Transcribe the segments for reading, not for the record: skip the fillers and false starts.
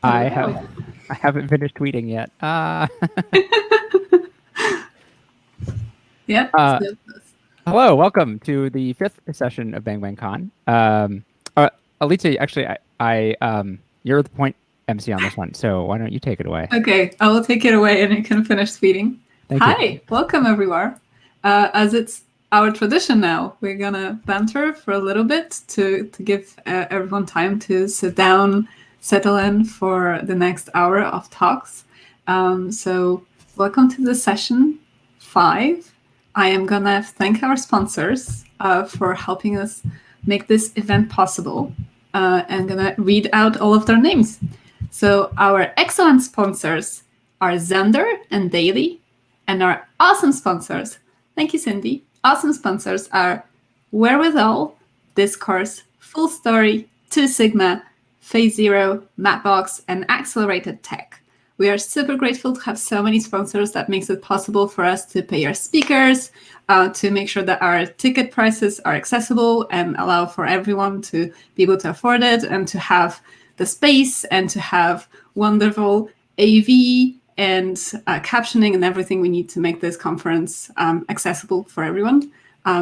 I Hello. haven't finished tweeting yet. Yeah. Uh, Hello, welcome to the fifth session of Bang Bang Con. Alita, actually, you're the point MC on this one, so why don't you take it away? Okay, I will take it away and you can finish tweeting. Thank you. Hi, welcome everyone. As it's our tradition now, we're gonna banter for a little bit to give everyone time to sit down, settle in for the next hour of talks. So, welcome to the session 5. I am gonna thank our sponsors for helping us make this event possible. And gonna read out all of their names. So our excellent sponsors are Xander and Daily, and our awesome sponsors, thank you, Cindy. Awesome sponsors are Wherewithal, Discourse, Full Story, Two Sigma, Phase Zero, Mapbox, and Accelerated Tech. We are super grateful to have so many sponsors that makes it possible for us to pay our speakers, to make sure that our ticket prices are accessible and allow for everyone to be able to afford it and to have the space and to have wonderful AV and captioning and everything we need to make this conference accessible for everyone.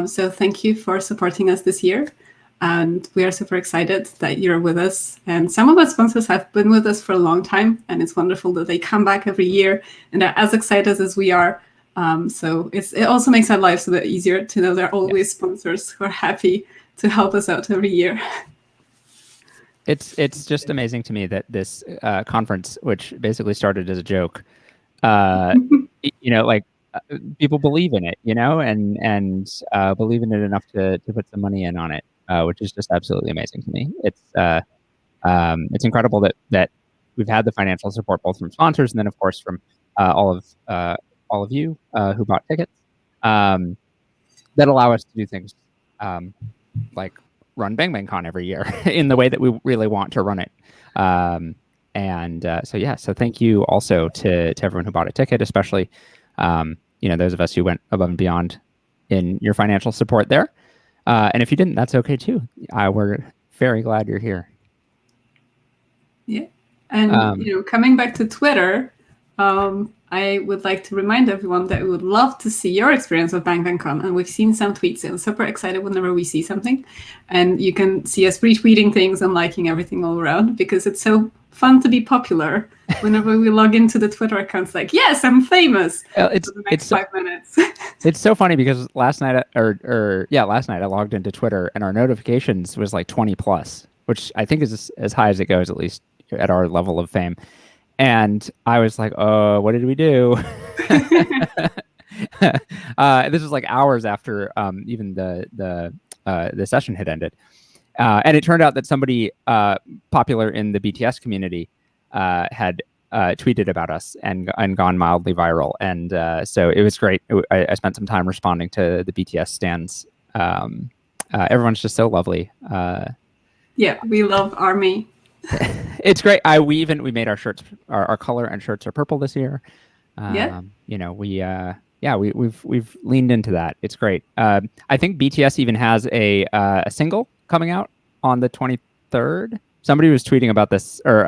So thank you for supporting us this year. And we are super excited that you're with us. And some of our sponsors have been with us for a long time, and it's wonderful that they come back every year and are as excited as we are. So it also makes our lives a bit easier to know there are always sponsors who are happy to help us out every year. It's just amazing to me that this conference, which basically started as a joke, people believe in it, and believe in it enough to put some money in on it, which is just absolutely amazing to me. It's incredible that we've had the financial support both from sponsors and then of course from all of you who bought tickets that allow us to do things like run Bang Bang Con every year in the way that we really want to run it. So thank you also to everyone who bought a ticket, especially those of us who went above and beyond in your financial support there. And if you didn't, that's okay too. We're very glad you're here. Yeah. And coming back to Twitter, I would like to remind everyone that we would love to see your experience of Bang Bang Con. And we've seen some tweets and super excited whenever we see something. And you can see us retweeting things and liking everything all around because it's so fun to be popular. Whenever we log into the Twitter accounts, like, yes, I'm famous. It's 5 minutes. It's so funny because last night I logged into Twitter and our notifications was like 20 plus, which I think is as high as it goes, at least at our level of fame. And I was like, oh, what did we do? This was like hours after even the session had ended. And it turned out that somebody popular in the BTS community had tweeted about us and gone mildly viral. And so it was great. I spent some time responding to the BTS stans. Everyone's just so lovely. Yeah, we love ARMY. It's great. We made our shirts, our color and shirts are purple this year. We've leaned into that. It's great. I think BTS even has a single coming out on the 23rd. Somebody was tweeting about this, or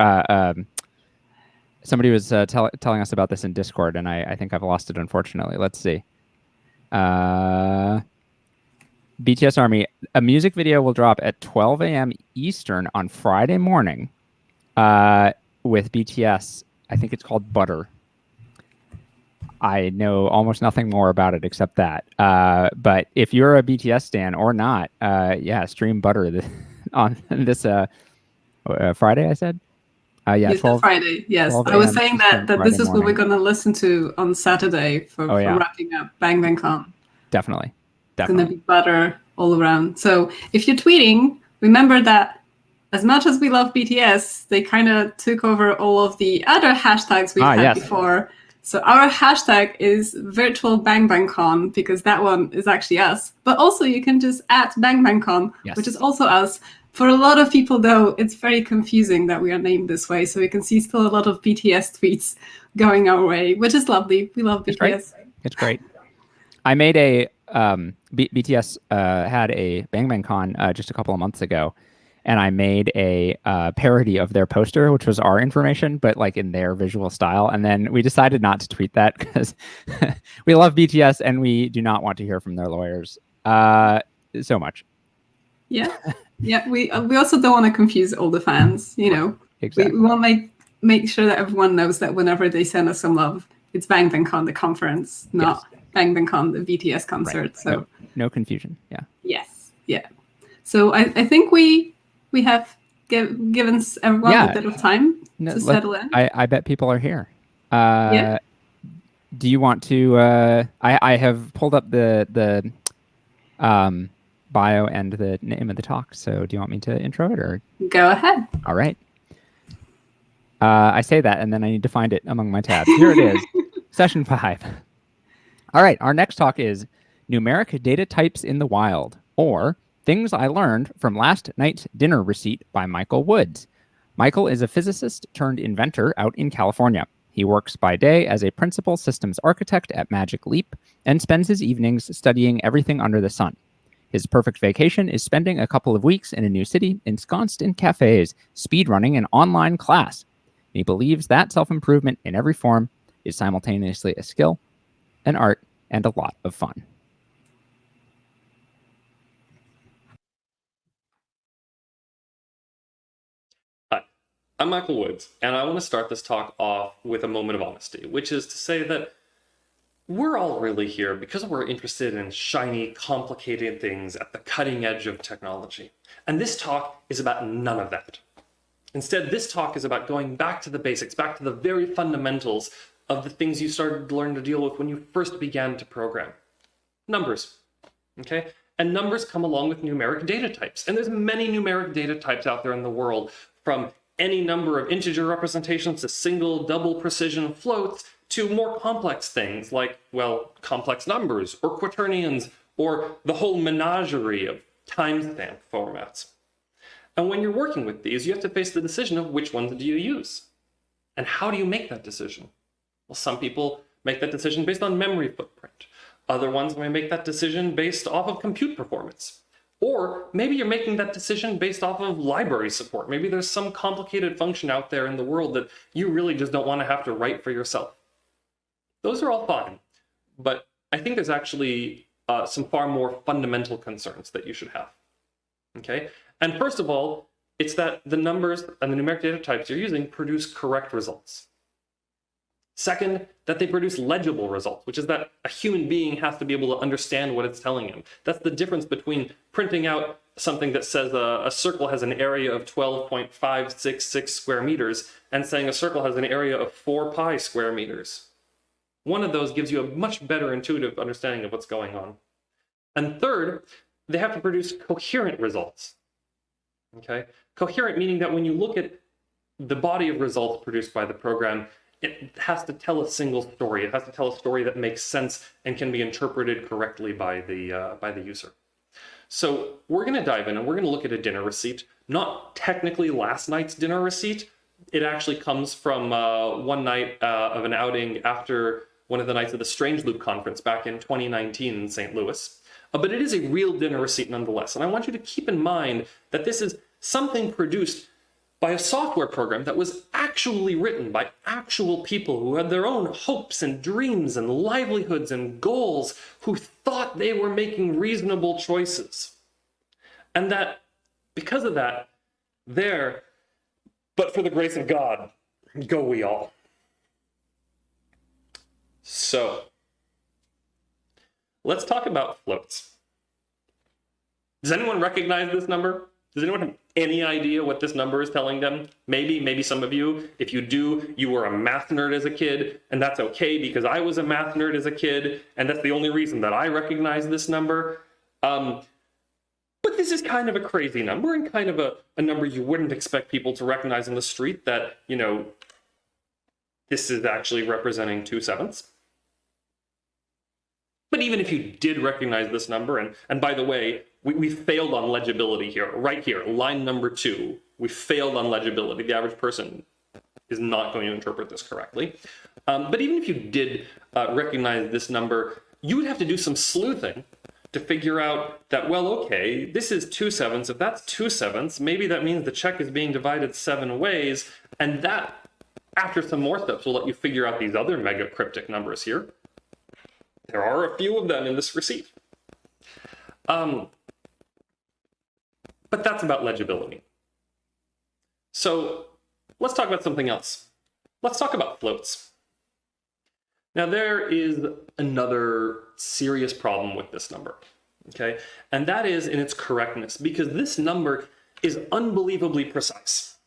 somebody was telling us about this in Discord, and I think I've lost it, unfortunately. Let's see. BTS ARMY, a music video will drop at 12 a.m. Eastern on Friday morning with BTS. I think it's called Butter. I know almost nothing more about it except that. But if you're a BTS stan or not, stream Butter on this Friday, I said? Yeah, 12, Friday. Yes, I was saying that this is what we're going to listen to on Saturday for wrapping up Bang Bang Con. Definitely. It's going to be Butter all around. So if you're tweeting, remember that as much as we love BTS, they kind of took over all of the other hashtags we've had before. So our hashtag is virtual Bang Bang Con because that one is actually us. But also you can just add Bang Bang Con, which is also us. For a lot of people, though, it's very confusing that we are named this way. So we can see still a lot of BTS tweets going our way, which is lovely. We love BTS. It's great. I made a BTS had a Bang Bang Con just a couple of months ago, and I made a parody of their poster, which was our information, but like in their visual style. And then we decided not to tweet that because we love BTS and we do not want to hear from their lawyers so much. Yeah, yeah. We also don't want to confuse all the fans. You know, Exactly. We want to make sure that everyone knows that whenever they send us some love, it's Bang Bang Con the conference, not Bang Bang Con the BTS concert. Right. So no confusion. Yeah. Yes. Yeah. So I think we have given everyone a bit of time to settle in. I bet people are here. Do you want to? I have pulled up the bio and the name of the talk. So do you want me to intro it or? Go ahead. All right. I say that and then I need to find it among my tabs. Here it is. Session 5. All right. Our next talk is Numeric Data Types in the Wild, or Things I Learned from Last Night's Dinner Receipt by Michael Woods. Michael is a physicist turned inventor out in California. He works by day as a principal systems architect at Magic Leap and spends his evenings studying everything under the sun. His perfect vacation is spending a couple of weeks in a new city, ensconced in cafes, speedrunning an online class. He believes that self-improvement in every form is simultaneously a skill, an art, and a lot of fun. Hi, I'm Michael Woods, and I want to start this talk off with a moment of honesty, which is to say that we're all really here because we're interested in shiny, complicated things at the cutting edge of technology. And this talk is about none of that. Instead, this talk is about going back to the basics, back to the very fundamentals of the things you started to learn to deal with when you first began to program. Numbers, okay? And numbers come along with numeric data types. And there's many numeric data types out there in the world, from any number of integer representations to single, double precision floats, to more complex things like, well, complex numbers or quaternions or the whole menagerie of timestamp formats. And when you're working with these, you have to face the decision of which ones do you use? And how do you make that decision? Well, some people make that decision based on memory footprint. Other ones may make that decision based off of compute performance. Or maybe you're making that decision based off of library support. Maybe there's some complicated function out there in the world that you really just don't want to have to write for yourself. Those are all fine, but I think there's actually some far more fundamental concerns that you should have, okay? And first of all, it's that the numbers and the numeric data types you're using produce correct results. Second, that they produce legible results, which is that a human being has to be able to understand what it's telling him. That's the difference between printing out something that says a circle has an area of 12.566 square meters and saying a circle has an area of 4 pi square meters. One of those gives you a much better intuitive understanding of what's going on. And third, they have to produce coherent results. Okay? Coherent meaning that when you look at the body of results produced by the program, it has to tell a single story. It has to tell a story that makes sense and can be interpreted correctly by the user. So we're going to dive in and we're going to look at a dinner receipt, not technically last night's dinner receipt. It actually comes from one night of an outing after one of the nights of the Strange Loop conference back in 2019 in St. Louis. But it is a real dinner receipt nonetheless. And I want you to keep in mind that this is something produced by a software program that was actually written by actual people who had their own hopes and dreams and livelihoods and goals, who thought they were making reasonable choices. And that, because of that, there, but for the grace of God, go we all. So, let's talk about floats. Does anyone recognize this number? Does anyone have any idea what this number is telling them? Maybe some of you. If you do, you were a math nerd as a kid, and that's okay because I was a math nerd as a kid, and that's the only reason that I recognize this number. But this is kind of a crazy number and kind of a number you wouldn't expect people to recognize in the street, that, you know, this is actually representing 2/7. But even if you did recognize this number, and by the way, we failed on legibility here, right here, line number 2, we failed on legibility. The average person is not going to interpret this correctly. But even if you did recognize this number, you would have to do some sleuthing to figure out that, well, okay, this is 2/7. If that's 2/7, maybe that means the check is being divided 7 ways, and that, after some more steps, will let you figure out these other mega cryptic numbers here. There are a few of them in this receipt. But that's about legibility. So let's talk about something else. Let's talk about floats. Now, there is another serious problem with this number, okay? And that is in its correctness, because this number is unbelievably precise.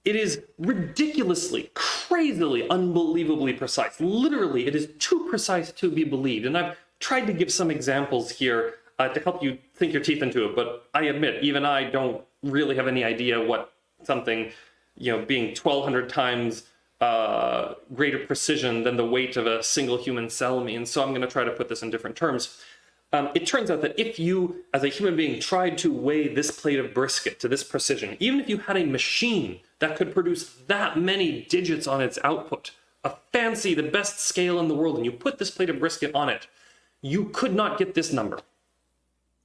It is ridiculously, crazily, unbelievably precise. Literally, it is too precise to be believed. And I've tried to give some examples here to help you sink your teeth into it, but I admit, even I don't really have any idea what something, being 1,200 times greater precision than the weight of a single human cell means. So I'm going to try to put this in different terms. It turns out that if you, as a human being, tried to weigh this plate of brisket to this precision, even if you had a machine that could produce that many digits on its output, a fancy, the best scale in the world, and you put this plate of brisket on it, you could not get this number.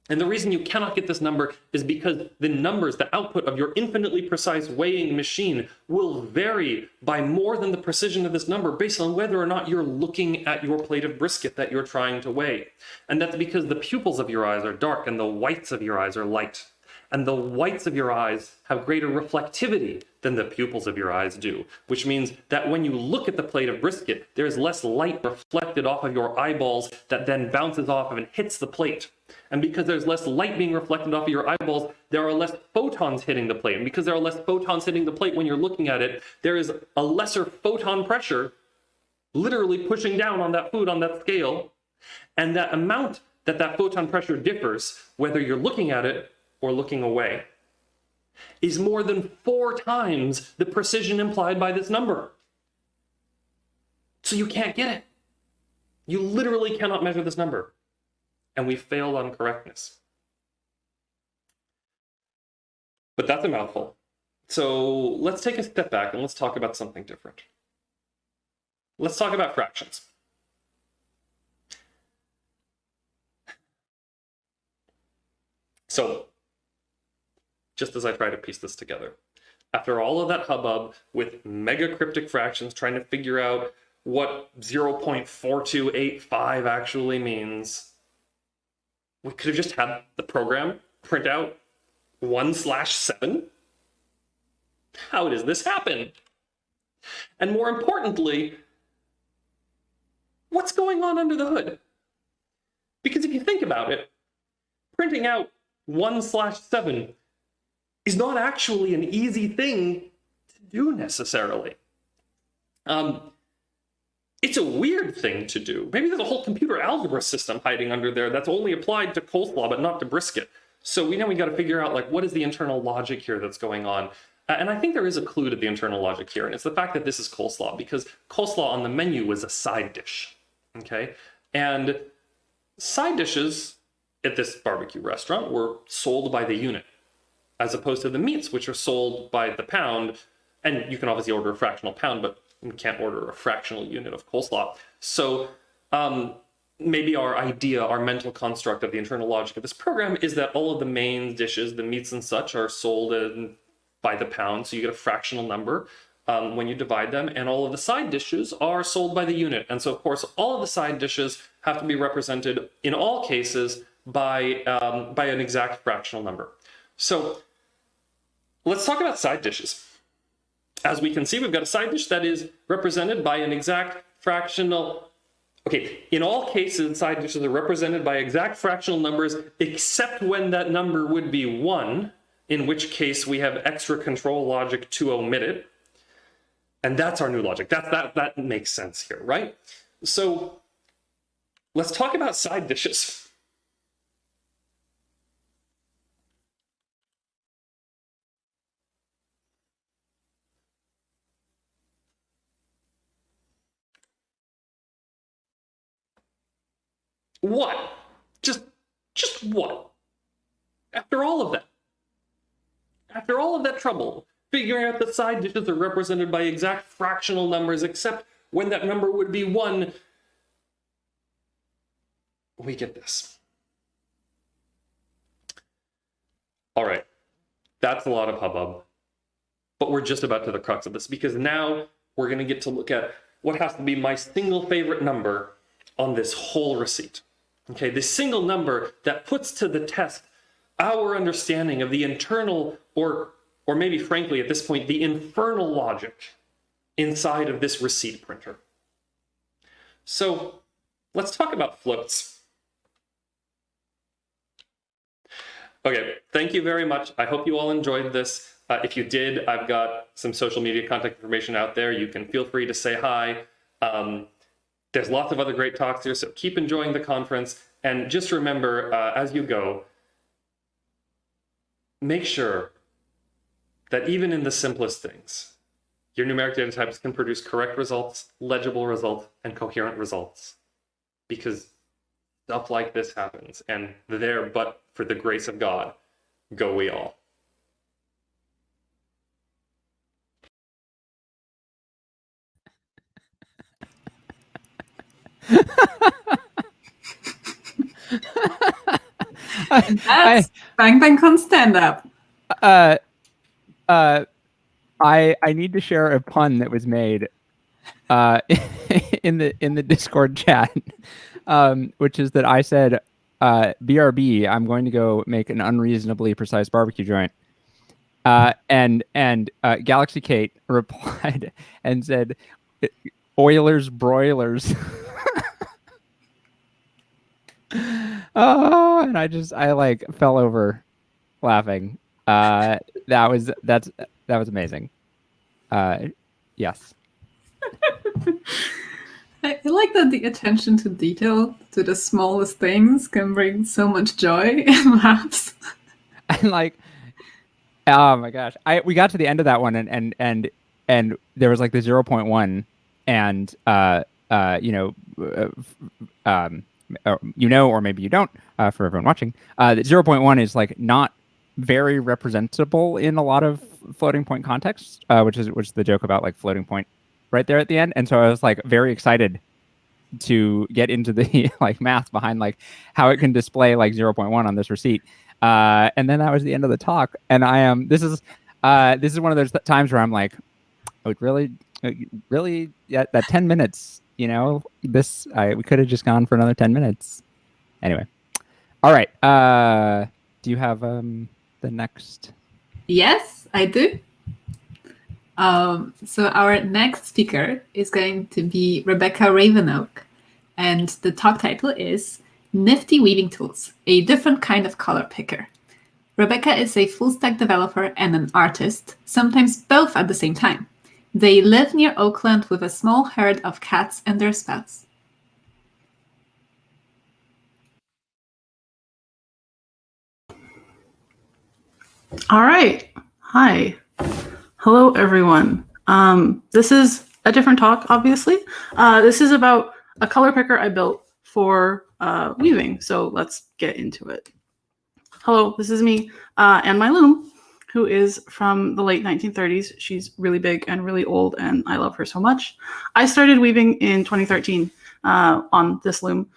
And the reason you cannot get this number is because the numbers, the output of your infinitely precise weighing machine, will vary by more than the precision of this number based on whether or not you're looking at your plate of brisket that you're trying to weigh. And that's because the pupils of your eyes are dark and the whites of your eyes are light. And the whites of your eyes have greater reflectivity than the pupils of your eyes do, which means that when you look at the plate of brisket, there's less light reflected off of your eyeballs that then bounces off of and hits the plate. And because there's less light being reflected off of your eyeballs, there are less photons hitting the plate. And because there are less photons hitting the plate when you're looking at it, there is a lesser photon pressure literally pushing down on that food on that scale. And that amount that photon pressure differs, whether you're looking at it or looking away, is more than 4 times the precision implied by this number. So you can't get it. You literally cannot measure this number. And we failed on correctness. But that's a mouthful. So let's take a step back and let's talk about something different. Let's talk about fractions. So, just as I try to piece this together, after all of that hubbub with mega cryptic fractions trying to figure out what 0.4285 actually means, we could have just had the program print out 1/7. How does this happen? And more importantly, what's going on under the hood? Because if you think about it, printing out 1/7 is not actually an easy thing to do necessarily. It's a weird thing to do. Maybe there's a whole computer algebra system hiding under there that's only applied to coleslaw but not to brisket. So we got to figure out, like, what is the internal logic here that's going on? And I think there is a clue to the internal logic here, and it's the fact that this is coleslaw, because coleslaw on the menu was a side dish, okay? And side dishes at this barbecue restaurant were sold by the unit, as opposed to the meats, which are sold by the pound. And you can obviously order a fractional pound, but you can't order a fractional unit of coleslaw. So maybe our idea, our mental construct of the internal logic of this program is that all of the main dishes, the meats and such, are sold by the pound, so you get a fractional number when you divide them, and all of the side dishes are sold by the unit. And so, of course, all of the side dishes have to be represented, in all cases, by an exact fractional number. So let's talk about side dishes. As we can see, we've got a side dish that is represented by an exact fractional. Okay, in all cases, side dishes are represented by exact fractional numbers, except when that number would be 1, in which case we have extra control logic to omit it. And that's our new logic. That makes sense here, right? So let's talk about side dishes. What? Just what? After all of that trouble, figuring out that side dishes are represented by exact fractional numbers, except when that number would be 1, we get this. All right, that's a lot of hubbub, but we're just about to the crux of this, because now we're going to get to look at what has to be my single favorite number on this whole receipt. Okay, this single number that puts to the test our understanding of the internal, or maybe frankly at this point, the infernal logic inside of this receipt printer. So let's talk about floats. Okay, thank you very much. I hope you all enjoyed this. If you did, I've got some social media contact information out there. You can feel free to say hi. There's lots of other great talks here, so keep enjoying the conference. And just remember, as you go, make sure that even in the simplest things, your numeric data types can produce correct results, legible results, and coherent results. Because stuff like this happens, and there, but for the grace of God, go we all. That's Bang Bang Con stand up. I need to share a pun that was made in the Discord chat, which is that I said, BRB, I'm going to go make an unreasonably precise barbecue joint. And Galaxy Kate replied and said, Oilers broilers. Oh, and I like fell over laughing. That was amazing. Yes. I like that the attention to detail to the smallest things can bring so much joy and laughs. And like, oh my gosh, we got to the end of that one, and there was like the 0.1, and or maybe you don't, for everyone watching, the 0.1 is like not very representable in a lot of floating point contexts, which is the joke about like floating point right there at the end. And so I was like very excited to get into the like math behind like how it can display like 0.1 on this receipt. And then that was the end of the talk. And I am, this is one of those times where I'm like, oh, really, yeah, that 10 minutes, we could have just gone for another 10 minutes. Anyway. All right. Do you have the next? Yes, I do. So our next speaker is going to be Rebecca Ravenoak, and the talk title is Nifty Weaving Tools, a different kind of color picker. Rebecca is a full-stack developer and an artist, sometimes both at the same time. They live near Oakland with a small herd of cats and their spouse. All right. Hi. Hello, everyone. This is a different talk, obviously. This is about a color picker I built for weaving. So let's get into it. Hello, this is me and my loom, who is from the late 1930s. She's really big and really old, and I love her so much. I started weaving in 2013 on this loom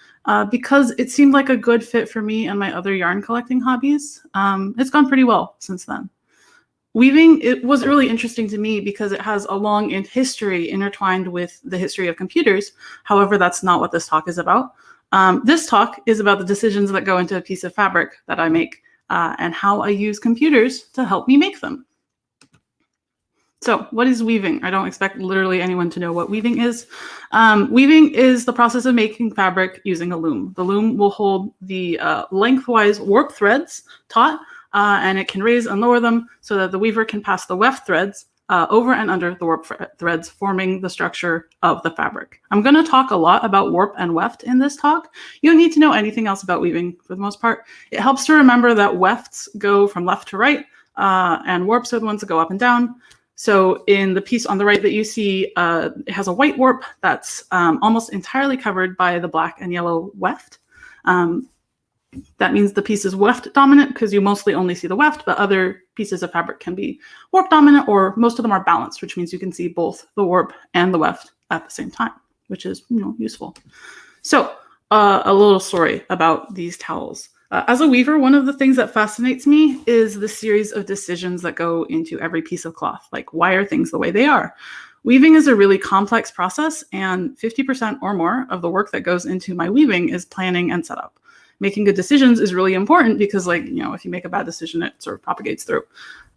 because it seemed like a good fit for me and my other yarn collecting hobbies. It's gone pretty well since then. Weaving, it was really interesting to me because it has a long history intertwined with the history of computers. However, that's not what this talk is about. This talk is about the decisions that go into a piece of fabric that I make and how I use computers to help me make them. So what is weaving? I don't expect literally anyone to know what weaving is. Weaving is the process of making fabric using a loom. The loom will hold the lengthwise warp threads taut, and it can raise and lower them so that the weaver can pass the weft threads over and under the warp threads, forming the structure of the fabric. I'm going to talk a lot about warp and weft in this talk. You don't need to know anything else about weaving for the most part. It helps to remember that wefts go from left to right, and warps are the ones that go up and down. So in the piece on the right that you see, it has a white warp that's almost entirely covered by the black and yellow weft. That means the piece is weft dominant because you mostly only see the weft, but other pieces of fabric can be warp dominant, or most of them are balanced, which means you can see both the warp and the weft at the same time, which is useful. So a little story about these towels. As a weaver, one of the things that fascinates me is the series of decisions that go into every piece of cloth. Like, why are things the way they are? Weaving is a really complex process, and 50% or more of the work that goes into my weaving is planning and setup. Making good decisions is really important because, like, if you make a bad decision, it sort of propagates through.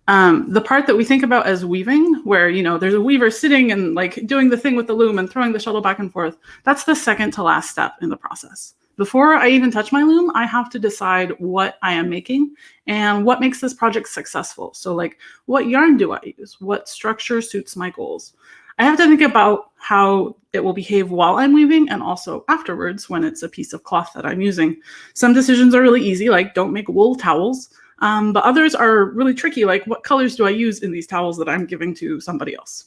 The part that we think about as weaving, where, there's a weaver sitting and like doing the thing with the loom and throwing the shuttle back and forth, that's the second to last step in the process. Before I even touch my loom, I have to decide what I am making and what makes this project successful. So like, what yarn do I use? What structure suits my goals? I have to think about how it will behave while I'm weaving and also afterwards when it's a piece of cloth that I'm using. Some decisions are really easy, like don't make wool towels. But others are really tricky, like what colors do I use in these towels that I'm giving to somebody else?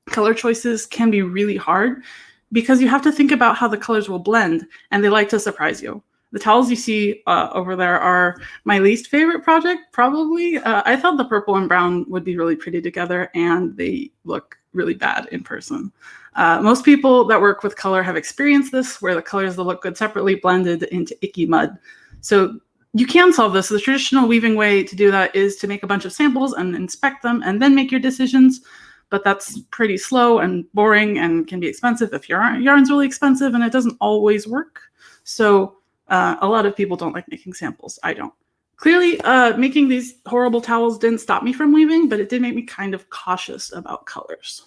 Color choices can be really hard because you have to think about how the colors will blend, and they like to surprise you. The towels you see over there are my least favorite project, probably. I thought the purple and brown would be really pretty together, and they look really bad in person. Most people that work with color have experienced this, where the colors that look good separately blended into icky mud. So you can solve this. The traditional weaving way to do that is to make a bunch of samples and inspect them and then make your decisions. But that's pretty slow and boring and can be expensive if your yarn's really expensive, and it doesn't always work. So a lot of people don't like making samples. I don't. Clearly, making these horrible towels didn't stop me from weaving, but it did make me kind of cautious about colors.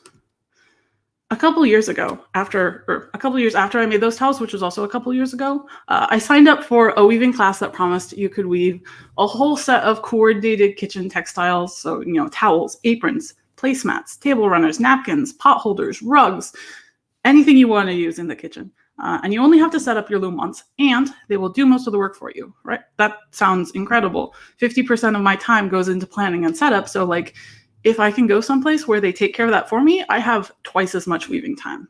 A couple years after I made those towels, which was also a couple years ago, I signed up for a weaving class that promised you could weave a whole set of coordinated kitchen textiles. So, towels, aprons, placemats, table runners, napkins, pot holders, rugs, anything you want to use in the kitchen. And you only have to set up your loom once, and they will do most of the work for you, right? That sounds incredible. 50% of my time goes into planning and setup. So like, if I can go someplace where they take care of that for me, I have twice as much weaving time.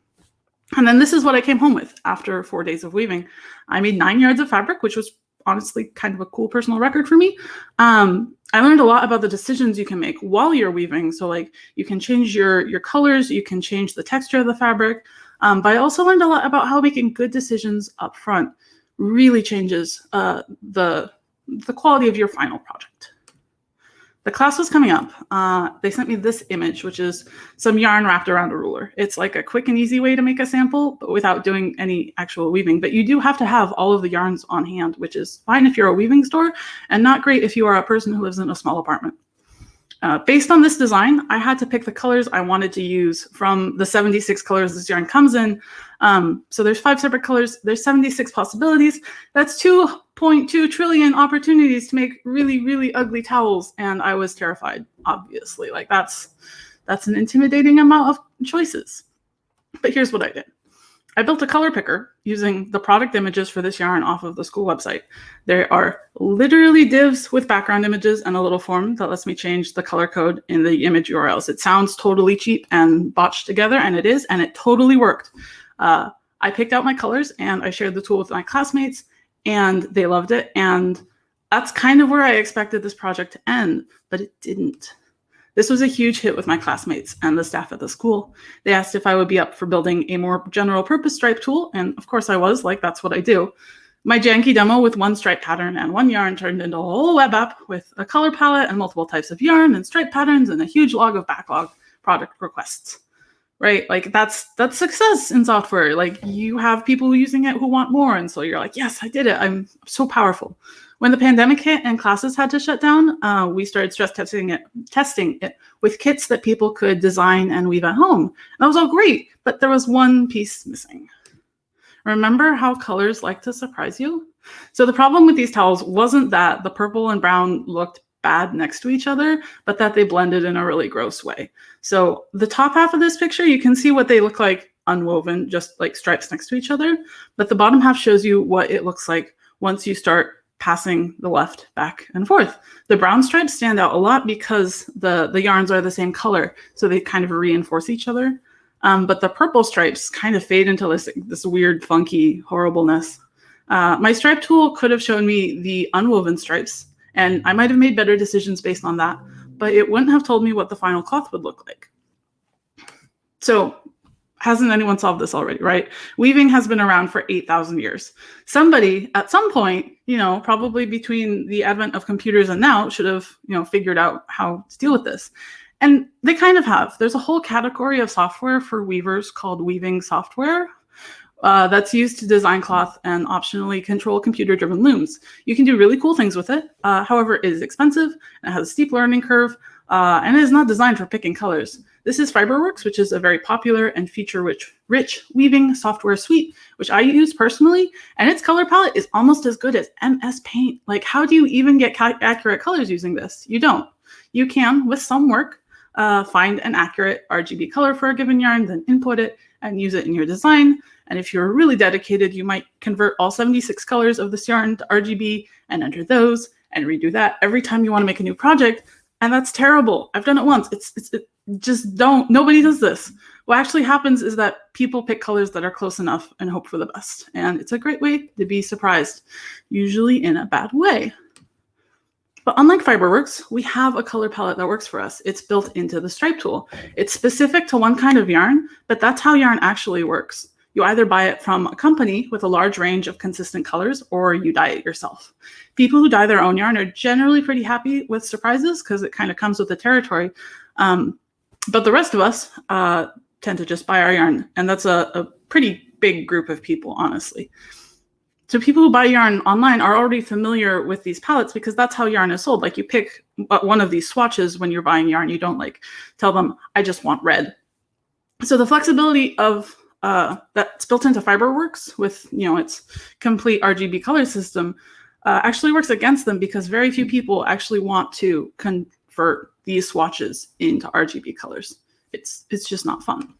And then this is what I came home with after 4 days of weaving. I made 9 yards of fabric, which was honestly kind of a cool personal record for me. I learned a lot about the decisions you can make while you're weaving. So like, you can change your colors, you can change the texture of the fabric. But I also learned a lot about how making good decisions up front really changes the quality of your final project. The class was coming up. They sent me this image, which is some yarn wrapped around a ruler. It's like a quick and easy way to make a sample, but without doing any actual weaving. But you do have to have all of the yarns on hand, which is fine if you're a weaving store and not great if you are a person who lives in a small apartment. Based on this design, I had to pick the colors I wanted to use from the 76 colors this yarn comes in. So there's 5 separate colors. There's 76 possibilities. That's 2.2 trillion opportunities to make really, really ugly towels. And I was terrified, obviously. Like that's an intimidating amount of choices. But here's what I did. I built a color picker using the product images for this yarn off of the school website. There are literally divs with background images and a little form that lets me change the color code in the image URLs. It sounds totally cheap and botched together, and it is, and it totally worked. I picked out my colors and I shared the tool with my classmates, and they loved it. And that's kind of where I expected this project to end, but it didn't. This was a huge hit with my classmates and the staff at the school. They asked if I would be up for building a more general purpose stripe tool, and of course I was, like that's what I do. My janky demo with 1 stripe pattern and 1 yarn turned into a whole web app with a color palette and multiple types of yarn and stripe patterns and a huge log of backlog product requests. Right? Like that's success in software. Like you have people using it who want more, and so you're like, yes, I did it. I'm so powerful. When the pandemic hit and classes had to shut down, we started stress testing it with kits that people could design and weave at home. And that was all great, but there was one piece missing. Remember how colors like to surprise you? So the problem with these towels wasn't that the purple and brown looked bad next to each other, but that they blended in a really gross way. So the top half of this picture, you can see what they look like unwoven, just like stripes next to each other. But the bottom half shows you what it looks like once you start passing the left back and forth. The brown stripes stand out a lot because the yarns are the same color, so they kind of reinforce each other. But the purple stripes kind of fade into this weird, funky horribleness. My stripe tool could have shown me the unwoven stripes, and I might have made better decisions based on that, but it wouldn't have told me what the final cloth would look like. So hasn't anyone solved this already, right? Weaving has been around for 8,000 years. Somebody at some point, probably between the advent of computers and now, should have, figured out how to deal with this. And they kind of have. There's a whole category of software for weavers called weaving software that's used to design cloth and optionally control computer-driven looms. You can do really cool things with it. However, it is expensive, and it has a steep learning curve, and it is not designed for picking colors. This is Fiberworks, which is a very popular and feature-rich weaving software suite, which I use personally, and its color palette is almost as good as MS Paint. Like, how do you even get accurate colors using this? You don't. You can, with some work, find an accurate RGB color for a given yarn, then input it and use it in your design. And if you're really dedicated, you might convert all 76 colors of this yarn to RGB and enter those and redo that every time you want to make a new project. And that's terrible. I've done it once. Just don't. Nobody does this. What actually happens is that people pick colors that are close enough and hope for the best. And it's a great way to be surprised, usually in a bad way. But unlike Fiberworks, we have a color palette that works for us. It's built into the stripe tool. It's specific to one kind of yarn, but that's how yarn actually works. You either buy it from a company with a large range of consistent colors, or you dye it yourself. People who dye their own yarn are generally pretty happy with surprises because it kind of comes with the territory. But the rest of us tend to just buy our yarn, and that's a pretty big group of people, honestly. So people who buy yarn online are already familiar with these palettes because that's how yarn is sold. Like, you pick one of these swatches when you're buying yarn. You don't tell them, I just want red. So the flexibility of that's built into Fiberworks with its complete RGB color system actually works against them because very few people actually want to convert these swatches into RGB colors. It's just not fun.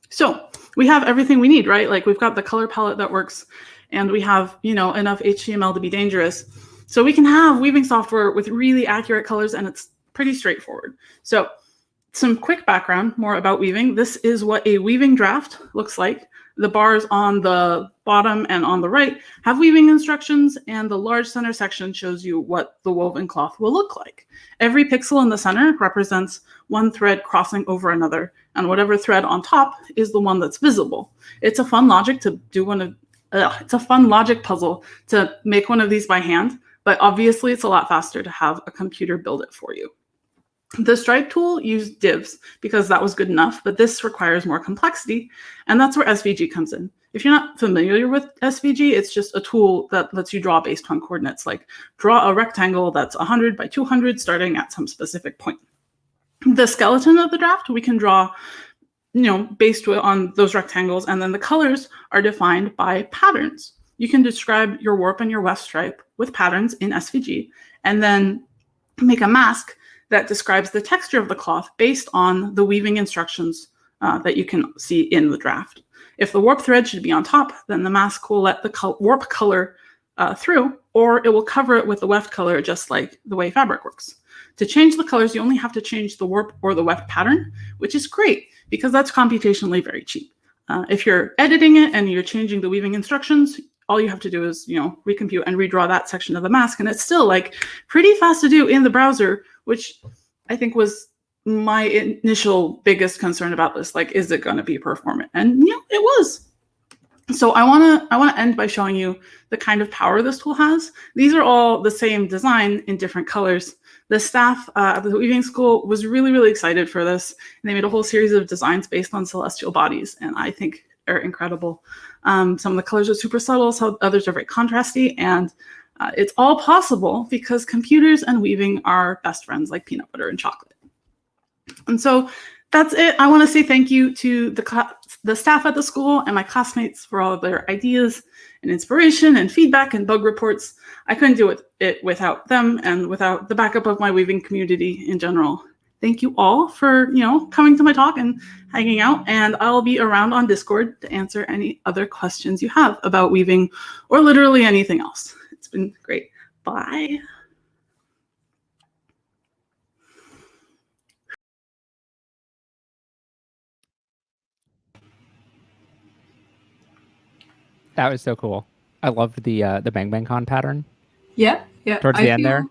So we have everything we need, right? Like, we've got the color palette that works, and we have enough HTML to be dangerous. So we can have weaving software with really accurate colors, and it's pretty straightforward. So some quick background more about weaving. This is what a weaving draft looks like. The bars on the bottom and on the right have weaving instructions, and the large center section shows you what the woven cloth will look like. Every pixel in the center represents one thread crossing over another, and whatever thread on top is the one that's visible. It's a fun logic to do it's a fun logic puzzle to make one of these by hand, but obviously it's a lot faster to have a computer build it for you. The stripe tool used divs because that was good enough, but this requires more complexity, and that's where SVG comes in. If you're not familiar with SVG, it's just a tool that lets you draw based on coordinates, like draw a rectangle that's 100 by 200 starting at some specific point. The skeleton of the draft we can draw based on those rectangles, and then the colors are defined by patterns. You can describe your warp and your weft stripe with patterns in SVG, and then make a mask that describes the texture of the cloth based on the weaving instructions that you can see in the draft. If the warp thread should be on top, then the mask will let the warp color through, or it will cover it with the weft color, just like the way fabric works. To change the colors, you only have to change the warp or the weft pattern, which is great because that's computationally very cheap. If you're editing it and you're changing the weaving instructions, all you have to do is, recompute and redraw that section of the mask, and it's still pretty fast to do in the browser, which I think was my initial biggest concern about this. Is it going to be performant? And it was. So I want to end by showing you the kind of power this tool has. These are all the same design in different colors. The staff at the weaving school was really, really excited for this, and they made a whole series of designs based on celestial bodies, and I think they're incredible. Some of the colors are super subtle, so others are very contrasty, and it's all possible because computers and weaving are best friends like peanut butter and chocolate. And so that's it. I want to say thank you to the staff at the school and my classmates for all of their ideas and inspiration and feedback and bug reports. I couldn't do it without them and without the backup of my weaving community in general. Thank you all for, coming to my talk and hanging out, and I'll be around on Discord to answer any other questions you have about weaving or literally anything else. It's been great. Bye. That was so cool. I loved the Bang Bang Con pattern. Yeah. Towards the end there.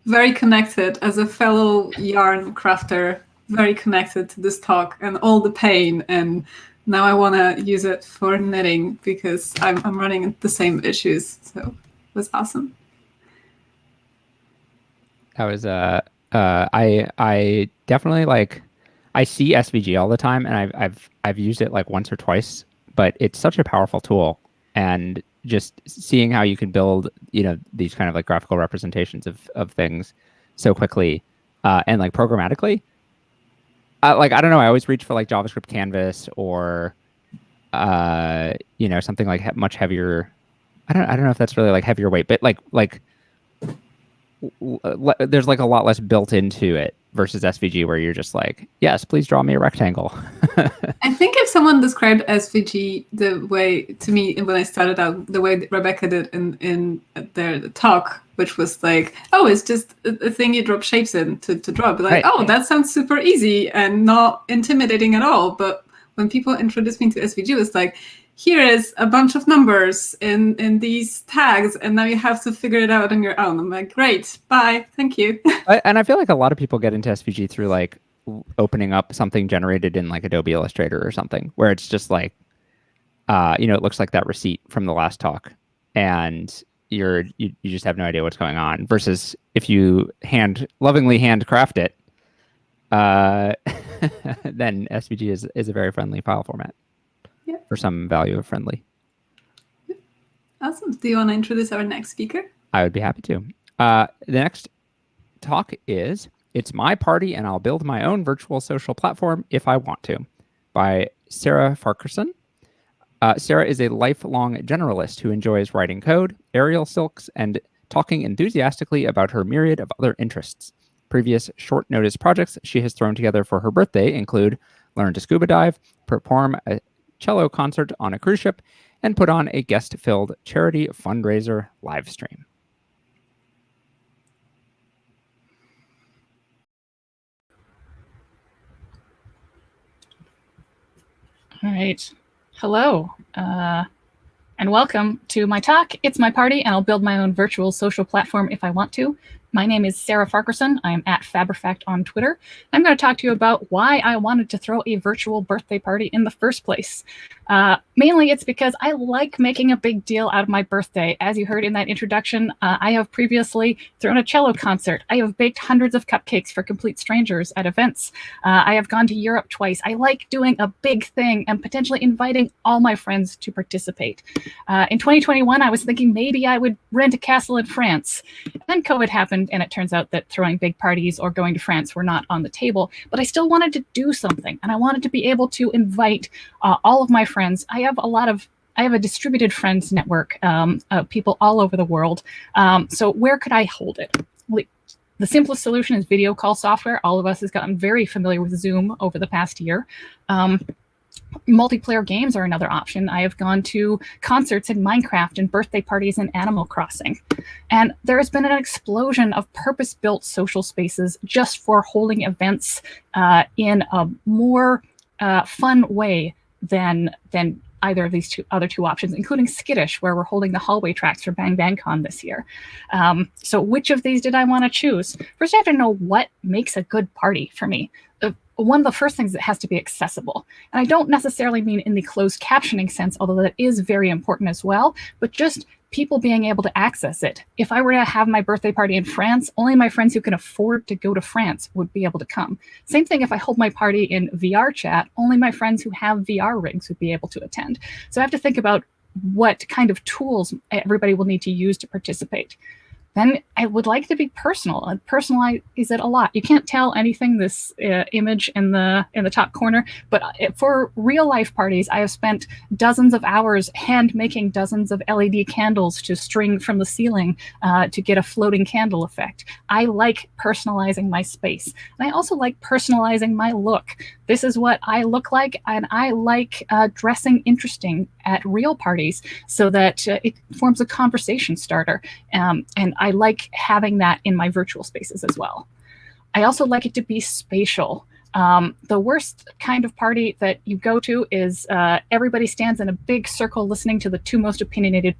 Very connected as a fellow yarn crafter. very connected to this talk and all the pain, and now I want to use it for knitting because I'm running into the same issues. So it was awesome. That was I definitely like, I see SVG all the time, and I've used it like once or twice, but it's such a powerful tool, and just seeing how you can build, you know, these kind of like graphical representations of things so quickly, and like programmatically. Like, I don't know, I always reach for like JavaScript Canvas or you know, something like much heavier. I don't know if that's really like heavier weight, but there's like a lot less built into it versus SVG, where you're just like, yes, please draw me a rectangle. I think if someone described SVG the way, to me, when I started out, the way that Rebecca did in their talk, which was like, oh, it's just a thing you drop shapes in to draw. But like, Right. oh, that sounds super easy and not intimidating at all. But when people introduced me to SVG, it was like, here is a bunch of numbers in these tags, and now you have to figure it out on your own. I'm like, great, bye, thank you. And I feel like a lot of people get into SVG through like opening up something generated in like Adobe Illustrator or something, where it's just like, you know, it looks like that receipt from the last talk, and you just have no idea what's going on. Versus if you lovingly handcraft it, then SVG is a very friendly file format. Yeah. For some value of friendly. Awesome. Do you want to introduce our next speaker? I would be happy to. The next talk is It's My Party and I'll Build My Own Virtual Social Platform If I Want to, by Sarah Farquharson. Sarah is a lifelong generalist who enjoys writing code, aerial silks, and talking enthusiastically about her myriad of other interests. Previous short notice projects she has thrown together for her birthday include learn to scuba dive, perform a cello concert on a cruise ship, and put on a guest-filled charity fundraiser live stream. All right. Hello, and welcome to my talk. It's my party, and I'll build my own virtual social platform if I want to. My name is Sarah Farquharson. I'm at Fabrifact on Twitter. I'm going to talk to you about why I wanted to throw a virtual birthday party in the first place. Mainly, it's because I like making a big deal out of my birthday. As you heard in that introduction, I have previously thrown a cello concert. I have baked hundreds of cupcakes for complete strangers at events. I have gone to Europe twice. I like doing a big thing and potentially inviting all my friends to participate. In 2021, I was thinking maybe I would rent a castle in France. Then COVID happened, and it turns out that throwing big parties or going to France were not on the table. But I still wanted to do something, and I wanted to be able to invite all of my friends. I have a distributed friends network of people all over the world. So where could I hold it? The simplest solution is video call software. All of us has gotten very familiar with Zoom over the past year. Multiplayer games are another option. I have gone to concerts in Minecraft and birthday parties in Animal Crossing. And there has been an explosion of purpose-built social spaces just for holding events in a more fun way than either of these other two options, including Skittish, where we're holding the hallway tracks for Bang Bang Con this year. So which of these did I want to choose? First, I have to know what makes a good party for me. One of the first things that has to be accessible. And I don't necessarily mean in the closed captioning sense, although that is very important as well, but just people being able to access it. If I were to have my birthday party in France, only my friends who can afford to go to France would be able to come. Same thing if I hold my party in VR chat, only my friends who have VR rigs would be able to attend. So I have to think about what kind of tools everybody will need to use to participate. Then I would like to be personal and personalize it a lot. You can't tell anything, this image in the top corner, but for real life parties, I have spent dozens of hours hand making dozens of LED candles to string from the ceiling to get a floating candle effect. I like personalizing my space. And I also like personalizing my look. This is what I look like, and I like dressing interesting at real parties so that it forms a conversation starter. And I like having that in my virtual spaces as well. I also like it to be spatial. The worst kind of party that you go to is everybody stands in a big circle listening to the two most opinionated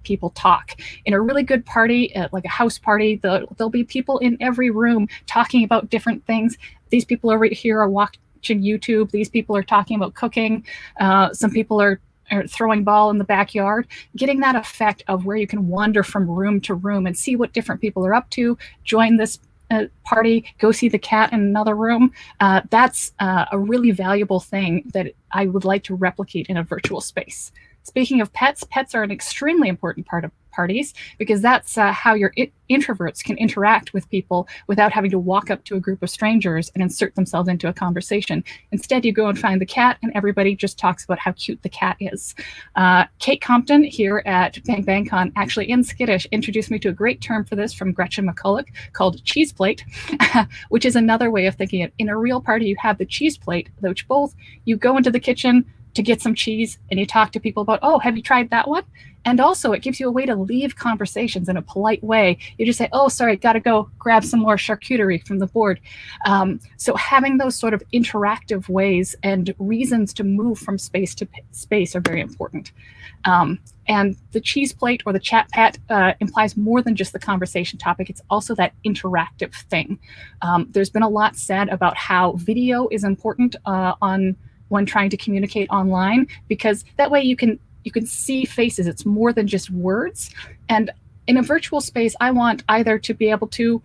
people talk. In a really good party, like a house party, there'll be people in every room talking about different things. These people over here are watching YouTube. These people are talking about cooking. Some people are throwing ball in the backyard. Getting that effect of where you can wander from room to room and see what different people are up to, join this party, go see the cat in another room. That's a really valuable thing that I would like to replicate in a virtual space. Speaking of pets, pets are an extremely important part of parties because that's how your introverts can interact with people without having to walk up to a group of strangers and insert themselves into a conversation. Instead, you go and find the cat and everybody just talks about how cute the cat is. Kate Compton here at Bang Bang Con, actually in Skittish, introduced me to a great term for this from Gretchen McCulloch called cheese plate, which is another way of thinking it. In a real party, you have the cheese plate, which both you go into the kitchen to get some cheese and you talk to people about, oh, have you tried that one? And also it gives you a way to leave conversations in a polite way. You just say, oh, sorry, got to go grab some more charcuterie from the board. So having those sort of interactive ways and reasons to move from space to space are very important. And the cheese plate or the chat pad implies more than just the conversation topic. It's also that interactive thing. There's been a lot said about how video is important when trying to communicate online, because that way you can see faces. It's more than just words. And in a virtual space, I want either to be able to,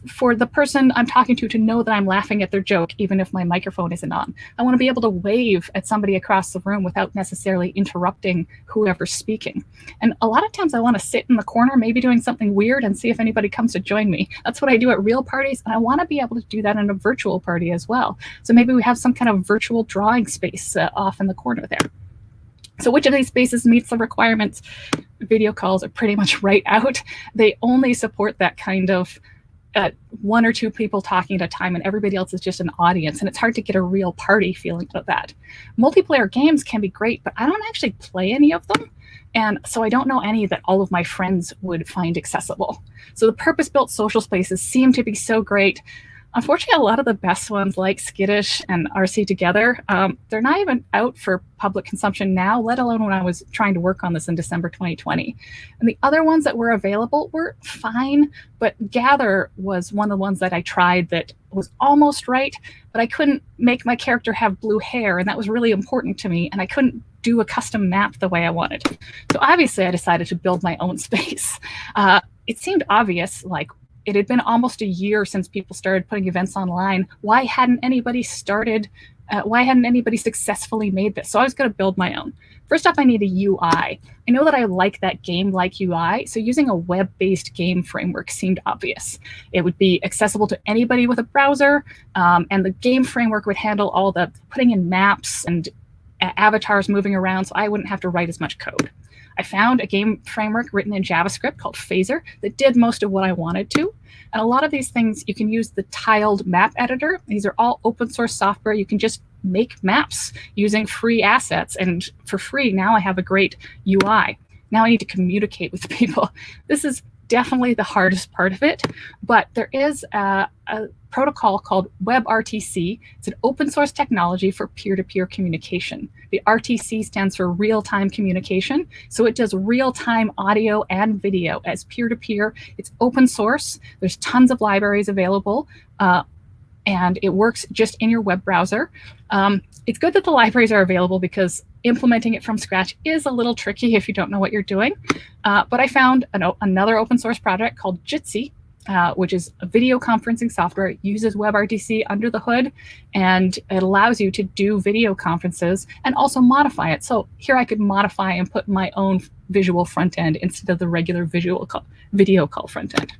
for the person I'm talking to know that I'm laughing at their joke, even if my microphone isn't on. I want to be able to wave at somebody across the room without necessarily interrupting whoever's speaking. And a lot of times I want to sit in the corner, maybe doing something weird and see if anybody comes to join me. That's what I do at real parties. And I want to be able to do that in a virtual party as well. So maybe we have some kind of virtual drawing space off in the corner there. So which of these spaces meets the requirements? Video calls are pretty much right out. They only support that kind of one or two people talking at a time and everybody else is just an audience, and it's hard to get a real party feeling of that. Multiplayer games can be great, but I don't actually play any of them, and so I don't know any that all of my friends would find accessible. So the purpose-built social spaces seem to be so great. Unfortunately, a lot of the best ones like Skittish and RC Together, they're not even out for public consumption now, let alone when I was trying to work on this in December 2020. And the other ones that were available were fine, but Gather was one of the ones that I tried that was almost right, but I couldn't make my character have blue hair, and that was really important to me, and I couldn't do a custom map the way I wanted. So obviously I decided to build my own space. It seemed obvious, like, it had been almost a year since people started putting events online. Why hadn't anybody successfully made this? So I was going to build my own. First off, I need a UI. I know that I like that game-like UI, so using a web-based game framework seemed obvious. It would be accessible to anybody with a browser, and the game framework would handle all the putting in maps and avatars moving around, so I wouldn't have to write as much code. I found a game framework written in JavaScript called Phaser that did most of what I wanted to. And a lot of these things, you can use the tiled map editor. These are all open source software. You can just make maps using free assets. And for free, now I have a great UI. Now I need to communicate with people. This is definitely the hardest part of it, but there is a protocol called WebRTC. It's an open source technology for peer-to-peer communication. The RTC stands for real-time communication. So it does real-time audio and video as peer-to-peer. It's open source. There's tons of libraries available, and it works just in your web browser. It's good that the libraries are available because implementing it from scratch is a little tricky if you don't know what you're doing. But I found another open source project called Jitsi, which is a video conferencing software. It uses WebRTC under the hood, and it allows you to do video conferences and also modify it. So here I could modify and put my own visual front end instead of the regular video call front end.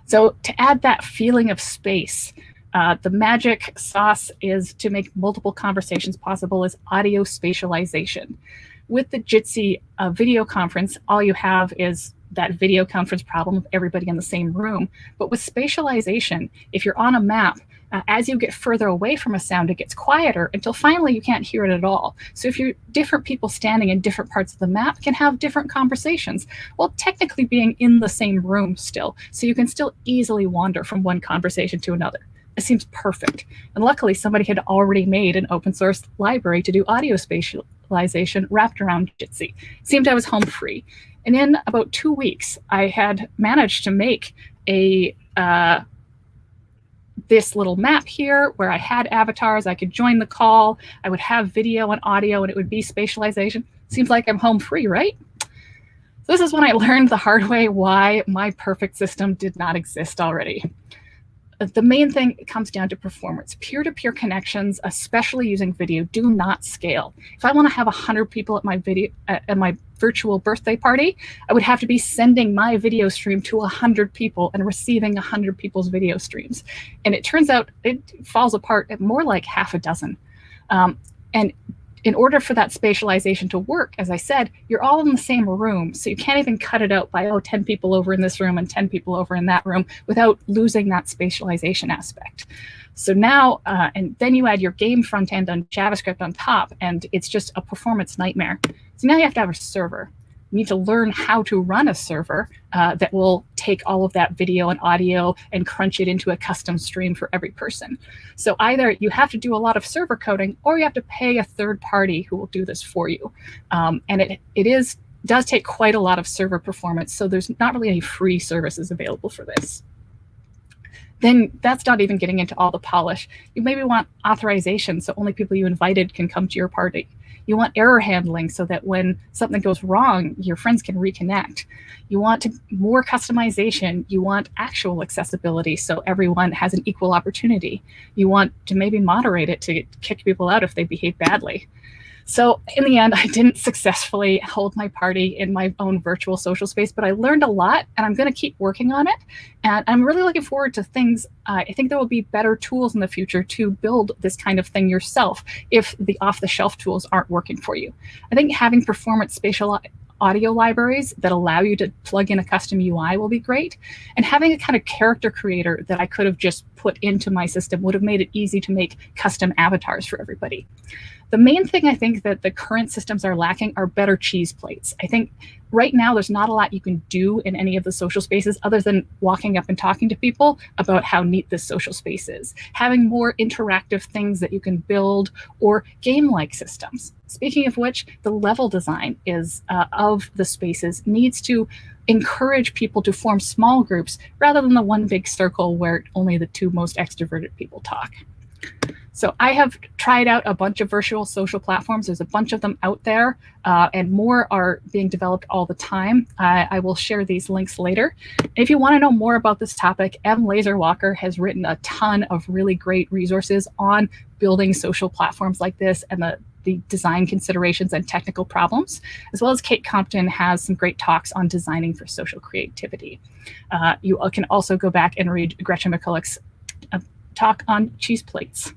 So to add that feeling of space, the magic sauce is to make multiple conversations possible is audio spatialization. With the Jitsi video conference, all you have is that video conference problem of everybody in the same room. But with spatialization, if you're on a map, as you get further away from a sound, it gets quieter until finally you can't hear it at all. So if you're different people standing in different parts of the map can have different conversations, while technically being in the same room still. So you can still easily wander from one conversation to another. It seems perfect. And luckily somebody had already made an open source library to do audio spatialization localization wrapped around Jitsi. It seemed I was home free. And in about 2 weeks, I had managed to make this little map here where I had avatars. I could join the call. I would have video and audio, and it would be spatialization. Seems like I'm home free, right? So this is when I learned the hard way why my perfect system did not exist already. The main thing comes down to performance. Peer-to-peer connections, especially using video, do not scale. If I want to have 100 people at my virtual birthday party, I would have to be sending my video stream to 100 people and receiving 100 people's video streams. And it turns out it falls apart at more like half a dozen. And in order for that spatialization to work, as I said, you're all in the same room. So you can't even cut it out by, 10 people over in this room and 10 people over in that room without losing that spatialization aspect. So now, and then you add your game front end on JavaScript on top, and it's just a performance nightmare. So now you have to have a server. You need to learn how to run a server that will take all of that video and audio and crunch it into a custom stream for every person. So either you have to do a lot of server coding, or you have to pay a third party who will do this for you. And it does take quite a lot of server performance. So there's not really any free services available for this. Then that's not even getting into all the polish. You maybe want authorization, so only people you invited can come to your party. You want error handling so that when something goes wrong, your friends can reconnect. You want more customization. You want actual accessibility so everyone has an equal opportunity. You want to maybe moderate it to kick people out if they behave badly. So in the end, I didn't successfully hold my party in my own virtual social space, but I learned a lot, and I'm going to keep working on it. And I'm really looking forward to things. I think there will be better tools in the future to build this kind of thing yourself if the off-the-shelf tools aren't working for you. I think having performance spatial audio libraries that allow you to plug in a custom UI will be great. And having a kind of character creator that I could have just put into my system would have made it easy to make custom avatars for everybody. The main thing I think that the current systems are lacking are better cheese plates. I think right now there's not a lot you can do in any of the social spaces other than walking up and talking to people about how neat this social space is. Having more interactive things that you can build, or game-like systems. Speaking of which, the level design of the spaces needs to encourage people to form small groups rather than the one big circle where only the two most extroverted people talk. So I have tried out a bunch of virtual social platforms. There's a bunch of them out there, and more are being developed all the time. I will share these links later. If you want to know more about this topic, M. Laserwalker has written a ton of really great resources on building social platforms like this and the design considerations and technical problems, as well as Kate Compton has some great talks on designing for social creativity. You can also go back and read Gretchen McCulloch's talk on cheese plates.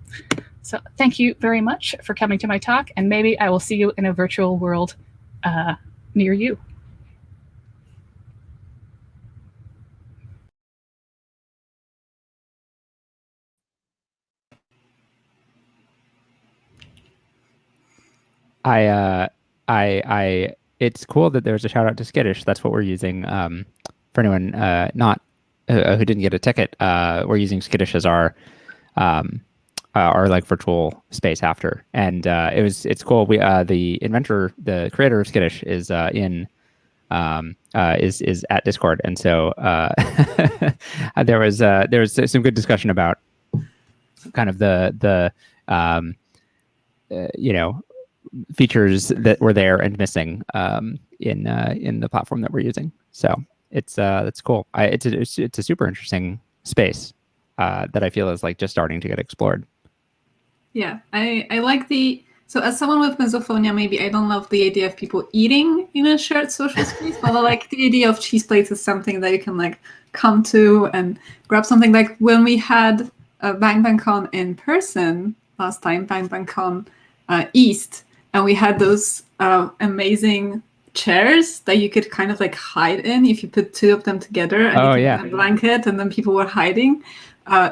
So thank you very much for coming to my talk, and maybe I will see you in a virtual world near you. It's cool that there's a shout out to Skittish. That's what we're using. For anyone not who didn't get a ticket, we're using Skittish as our like virtual space after, and it's cool. We the inventor, the creator of Skittish is is at Discord, and so there was some good discussion about kind of the features that were there and missing in the platform that we're using. So that's cool. It's a super interesting space that I feel is like just starting to get explored. Yeah, I like so as someone with misophonia, maybe I don't love the idea of people eating in a shared social space, but I like the idea of cheese plates as something that you can like come to and grab something. Like when we had Bang Bang Con in person last time, Bang Bang Con East, and we had those amazing chairs that you could kind of like hide in if you put two of them together and you could put a blanket and then people were hiding.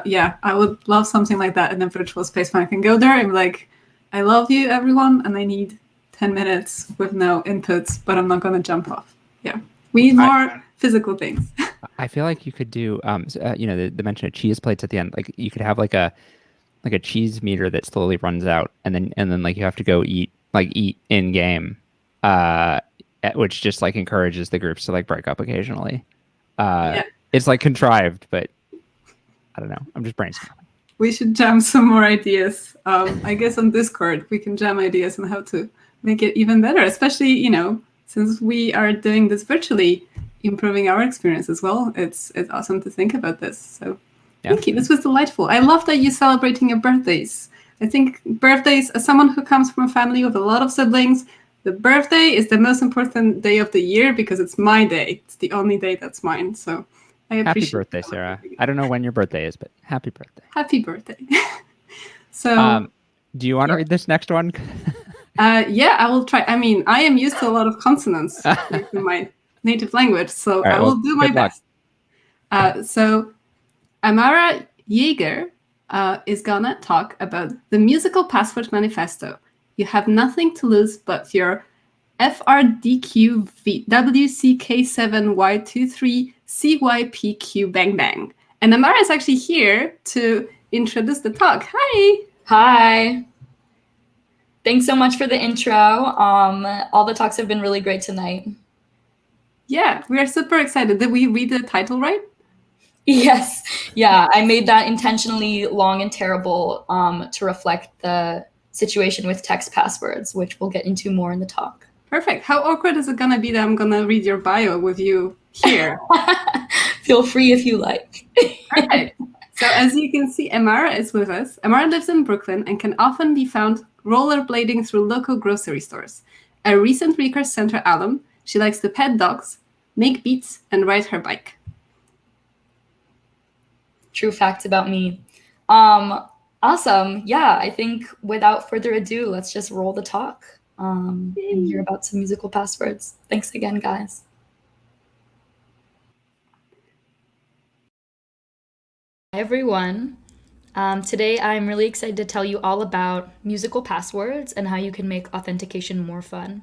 Yeah, I would love something like that in a virtual space when I can go there and be like, I love you, everyone, and I need 10 minutes with no inputs, but I'm not going to jump off. Yeah, we need more physical things. I feel like you could do, the mention of cheese plates at the end. Like you could have like a cheese meter that slowly runs out, and then like you have to go eat like eat in game, which just like encourages the groups to like break up occasionally. Yeah. It's like contrived, but I don't know. I'm just brainstorming. We should jam some more ideas. I guess on Discord we can jam ideas on how to make it even better, especially, you know, since we are doing this virtually, improving our experience as well. It's awesome to think about this. So thank you. This was delightful. I love that you're celebrating your birthdays. I think birthdays, as someone who comes from a family with a lot of siblings, the birthday is the most important day of the year because it's my day. It's the only day that's mine. So I appreciate Happy birthday, Sarah. I don't know when your birthday is, but happy birthday. Happy birthday. So do you want to read this next one? yeah, I will try. I mean, I am used to a lot of consonants in my native language, so Right, I will do my best. So Amara Yeager is gonna talk about the musical password manifesto. You have nothing to lose but your FRDQWCK7Y23CYPQ bang bang. And Amara is actually here to introduce the talk. Hi. Hi. Thanks so much for the intro. All the talks have been really great tonight. Yeah, we are super excited. Did we read the title right? Yes. Yeah, I made that intentionally long and terrible to reflect the situation with text passwords, which we'll get into more in the talk. Perfect. How awkward is it going to be that I'm going to read your bio with you here? Feel free if you like. Perfect. So as you can see, Amara is with us. Amara lives in Brooklyn and can often be found rollerblading through local grocery stores. A recent Recurse Center alum, she likes to pet dogs, make beats, and ride her bike. True facts about me. Awesome. Yeah, I think without further ado, let's just roll the talk and hear about some musical passwords. Thanks again, guys. Hi, everyone. Today, I'm really excited to tell you all about musical passwords and how you can make authentication more fun.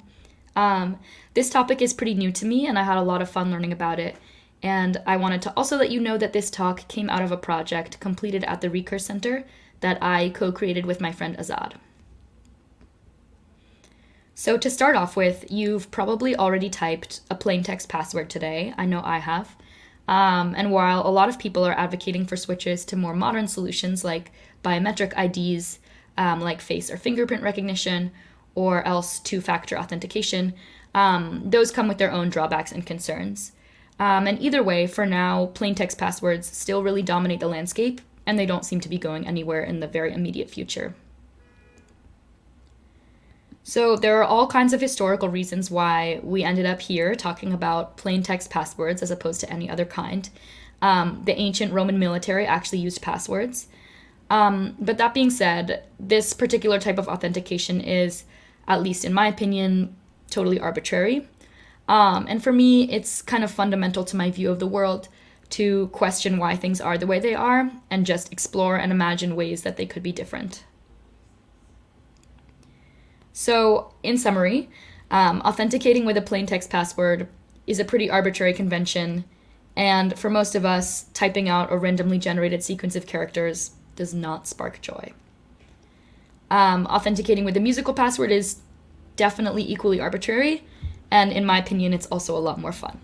This topic is pretty new to me, and I had a lot of fun learning about it. And I wanted to also let you know that this talk came out of a project completed at the Recurse Center that I co-created with my friend Azad. So to start off with, you've probably already typed a plain text password today. I know I have. And while a lot of people are advocating for switches to more modern solutions like biometric IDs, like face or fingerprint recognition, or else two-factor authentication, those come with their own drawbacks and concerns. And either way, for now, plain text passwords still really dominate the landscape, and they don't seem to be going anywhere in the very immediate future. So there are all kinds of historical reasons why we ended up here talking about plain text passwords as opposed to any other kind. The ancient Roman military actually used passwords. But that being said, this particular type of authentication is, at least in my opinion, totally arbitrary. And for me, it's kind of fundamental to my view of the world to question why things are the way they are and just explore and imagine ways that they could be different. So, in summary, authenticating with a plain text password is a pretty arbitrary convention, and for most of us, typing out a randomly generated sequence of characters does not spark joy. Authenticating with a musical password is definitely equally arbitrary, and in my opinion, it's also a lot more fun.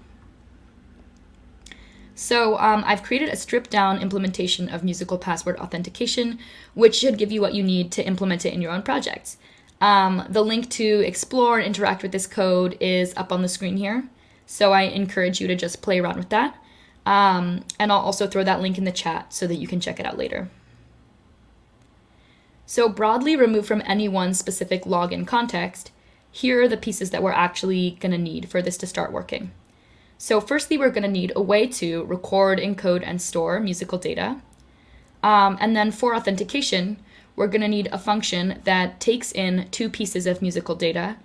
So I've created a stripped-down implementation of musical password authentication, which should give you what you need to implement it in your own projects. The link to explore and interact with this code is up on the screen here, so I encourage you to just play around with that. And I'll also throw that link in the chat so that you can check it out later. So broadly removed from any one specific login context, here are the pieces that we're actually going to need for this to start working. So firstly, we're going to need a way to record, encode, and store musical data. And then for authentication, we're going to need a function that takes in two pieces of musical data,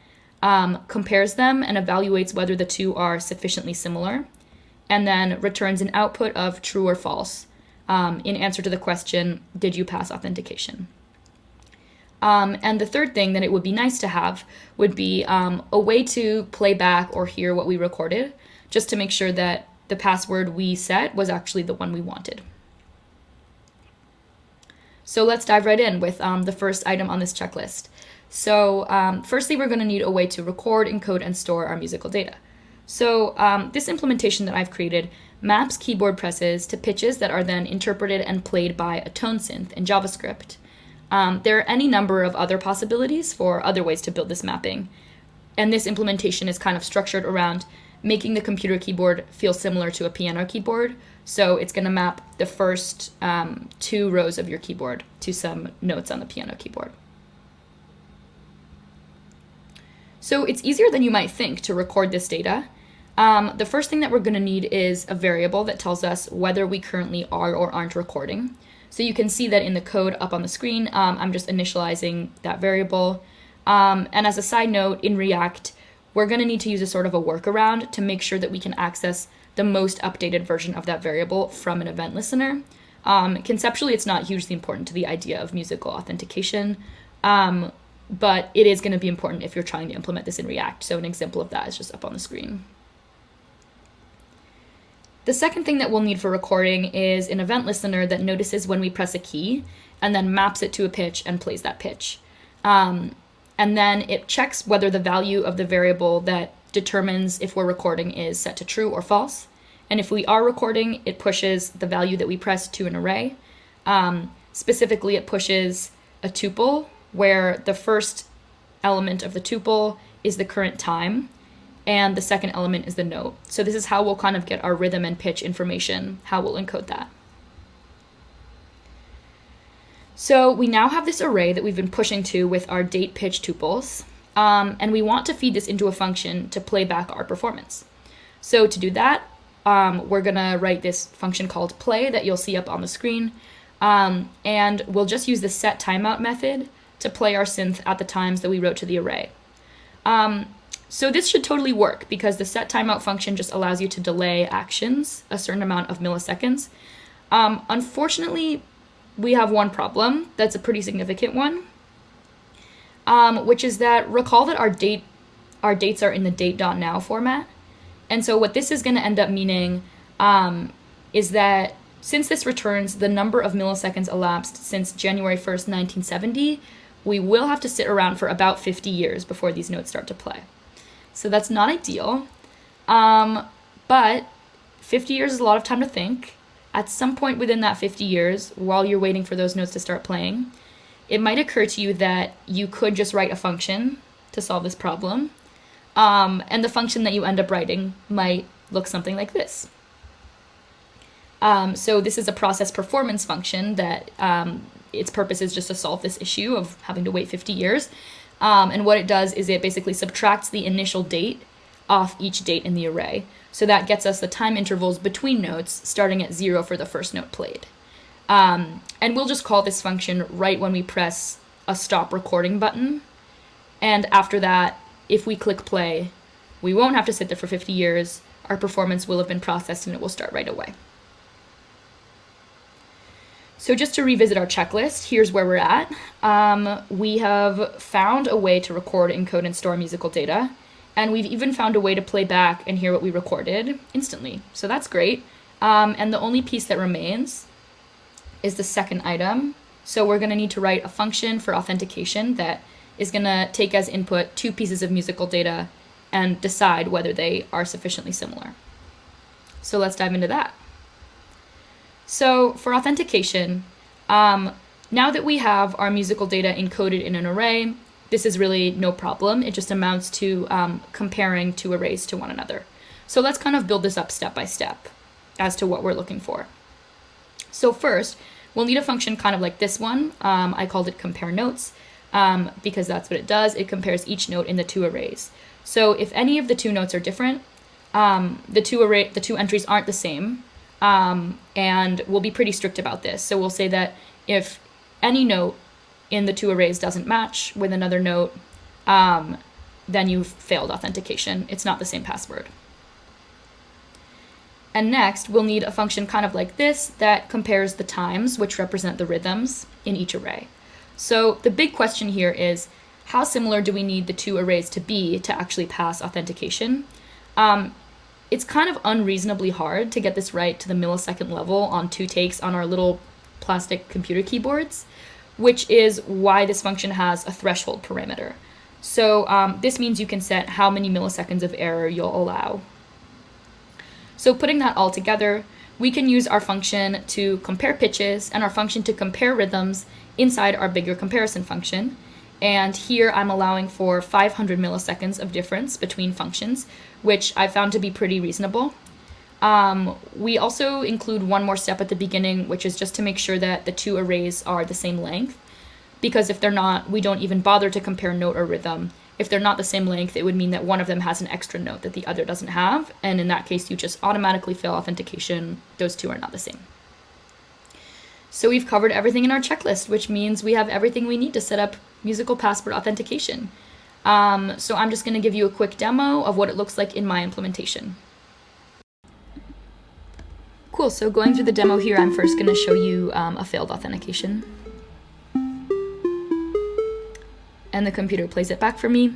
compares them, and evaluates whether the two are sufficiently similar, and then returns an output of true or false in answer to the question, did you pass authentication? And the third thing that it would be nice to have would be a way to play back or hear what we recorded, just to make sure that the password we set was actually the one we wanted. So let's dive right in with the first item on this checklist. So firstly, we're going to need a way to record, encode, and store our musical data. So this implementation that I've created maps keyboard presses to pitches that are then interpreted and played by a tone synth in JavaScript. There are any number of other possibilities for other ways to build this mapping. And this implementation is kind of structured around making the computer keyboard feel similar to a piano keyboard. So it's going to map the first 2 rows of your keyboard to some notes on the piano keyboard. So it's easier than you might think to record this data. The first thing that we're going to need is a variable that tells us whether we currently are or aren't recording. So you can see that in the code up on the screen, I'm just initializing that variable. And as a side note, in React, we're going to need to use a sort of a workaround to make sure that we can access the most updated version of that variable from an event listener. Conceptually, it's not hugely important to the idea of musical authentication, but it is going to be important if you're trying to implement this in React. So an example of that is just up on the screen. The second thing that we'll need for recording is an event listener that notices when we press a key and then maps it to a pitch and plays that pitch. And then it checks whether the value of the variable that determines if we're recording is set to true or false. And if we are recording, it pushes the value that we press to an array. Specifically, it pushes a tuple where the first element of the tuple is the current time and the second element is the note. So this is how we'll kind of get our rhythm and pitch information, how we'll encode that. So we now have this array that we've been pushing to with our date pitch tuples, and we want to feed this into a function to play back our performance. So to do that, we're gonna write this function called play that you'll see up on the screen, and we'll just use the set timeout method to play our synth at the times that we wrote to the array. So this should totally work because the set timeout function just allows you to delay actions a certain amount of milliseconds. Unfortunately, we have one problem that's a pretty significant one, which is that recall that our dates are in the date.now format. And so what this is going to end up meaning is that since this returns the number of milliseconds elapsed since January 1st, 1970, we will have to sit around for about 50 years before these notes start to play. So that's not ideal, but 50 years is a lot of time to think. At some point within that 50 years, while you're waiting for those notes to start playing, it might occur to you that you could just write a function to solve this problem, and the function that you end up writing might look something like this. So this is a process performance function that its purpose is just to solve this issue of having to wait 50 years. And what it does is it basically subtracts the initial date off each date in the array. So that gets us the time intervals between notes, starting at 0 for the first note played. And we'll just call this function right when we press a stop recording button. And after that, if we click play, we won't have to sit there for 50 years. Our performance will have been processed and it will start right away. So just to revisit our checklist, here's where we're at. We have found a way to record, encode, and store musical data. And we've even found a way to play back and hear what we recorded instantly. So that's great. And the only piece that remains is the second item. So we're going to need to write a function for authentication that is going to take as input 2 pieces of musical data and decide whether they are sufficiently similar. So let's dive into that. So for authentication, now that we have our musical data encoded in an array, this is really no problem. It just amounts to comparing 2 arrays to one another. So let's kind of build this up step by step as to what we're looking for. So first, we'll need a function kind of like this one. I called it compare notes because that's what it does. It compares each note in the 2 arrays. So if any of the 2 notes are different, the two entries aren't the same, and we'll be pretty strict about this. So we'll say that if any note in the 2 arrays doesn't match with another note, then you've failed authentication. It's not the same password. And next, we'll need a function kind of like this that compares the times, which represent the rhythms, in each array. So the big question here is, how similar do we need the 2 arrays to be to actually pass authentication? It's kind of unreasonably hard to get this right to the millisecond level on 2 takes on our little plastic computer keyboards, which is why this function has a threshold parameter. So this means you can set how many milliseconds of error you'll allow. So putting that all together, we can use our function to compare pitches and our function to compare rhythms inside our bigger comparison function. And here I'm allowing for 500 milliseconds of difference between functions, which I found to be pretty reasonable. We also include one more step at the beginning, which is just to make sure that the two arrays are the same length. Because if they're not, we don't even bother to compare note or rhythm. If they're not the same length, it would mean that one of them has an extra note that the other doesn't have. And in that case, you just automatically fail authentication. Those two are not the same. So we've covered everything in our checklist, which means we have everything we need to set up musical password authentication. So I'm just going to give you a quick demo of what it looks like in my implementation. Cool, so going through the demo here, I'm first going to show you a failed authentication. And the computer plays it back for me.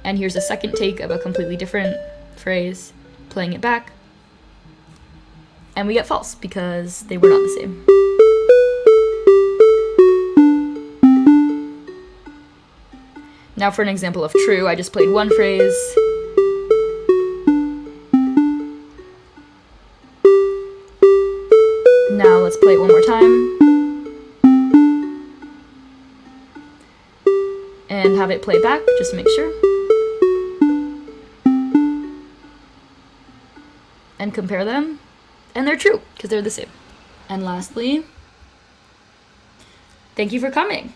And here's a second take of a completely different phrase, playing it back. And we get false because they were not the same. Now for an example of true, I just played one phrase. Now let's play it one more time. And have it play back, just to make sure. And compare them. And they're true, because they're the same. And lastly, thank you for coming.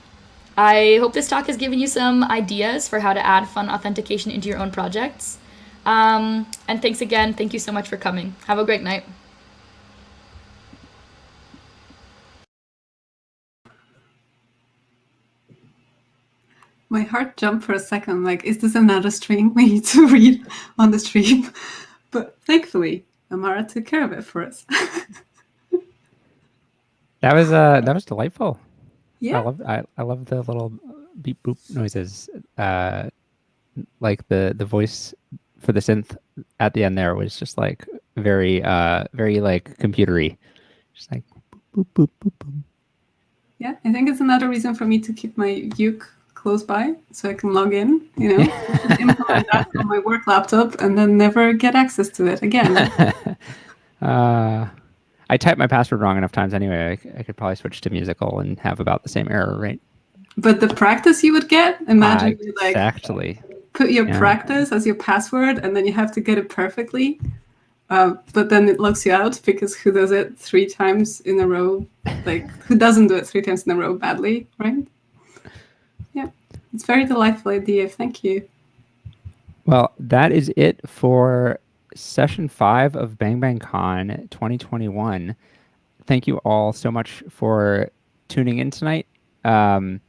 I hope this talk has given you some ideas for how to add fun authentication into your own projects. And thanks again. Thank you so much for coming. Have a great night. My heart jumped for a second, like, is this another string we need to read on the stream? But thankfully, Amara took care of it for us. That was delightful. Yeah. I love the little beep boop noises. Like the voice for the synth at the end there was just like very like computery. Just like boop boop boop boop. Yeah, I think it's another reason for me to keep my uke close by so I can log in, you know, implement that on my work laptop and then never get access to it again. I typed my password wrong enough times anyway. I could probably switch to musical and have about the same error rate. But the practice you would get, imagine you like exactly put your practice as your password and then you have to get it perfectly. But then it locks you out because who does it 3 times in a row? Like, who doesn't do it 3 times in a row badly, right? Yeah, it's a very delightful idea. Thank you. Well, that is it for session 5 of Bang Bang Con 2021. Thank you all so much for tuning in tonight. And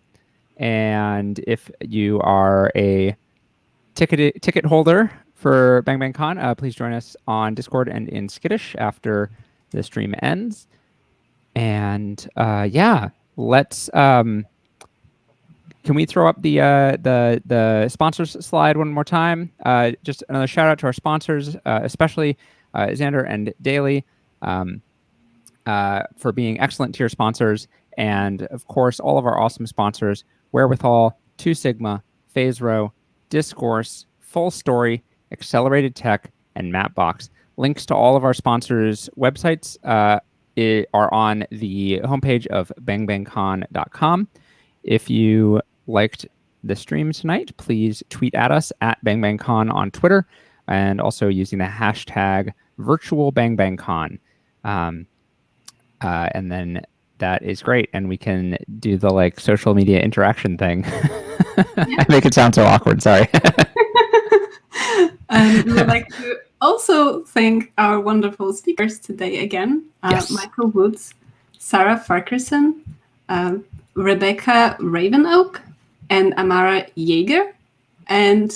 if you are a ticket holder for Bang Bang Con, please join us on Discord and in Skittish after the stream ends. And yeah, let's. Can we throw up the sponsors slide one more time? Just another shout out to our sponsors, especially Xander and Daly, for being excellent tier sponsors, and of course all of our awesome sponsors: Wherewithal, 2 Sigma, Phase Row, Discourse, Full Story, Accelerated Tech, and Mapbox. Links to all of our sponsors' websites are on the homepage of bangbangcon.com. If you liked the stream tonight, please tweet at us at BangBangCon on Twitter, and also using the hashtag #VirtualBangBangCon. And then that is great, and we can do the like social media interaction thing. I make it sound so awkward. Sorry. And we would like to also thank our wonderful speakers today again: Yes. Michael Woods, Sarah Farquharson, Rebecca Ravenoak, and Amara Jaeger. And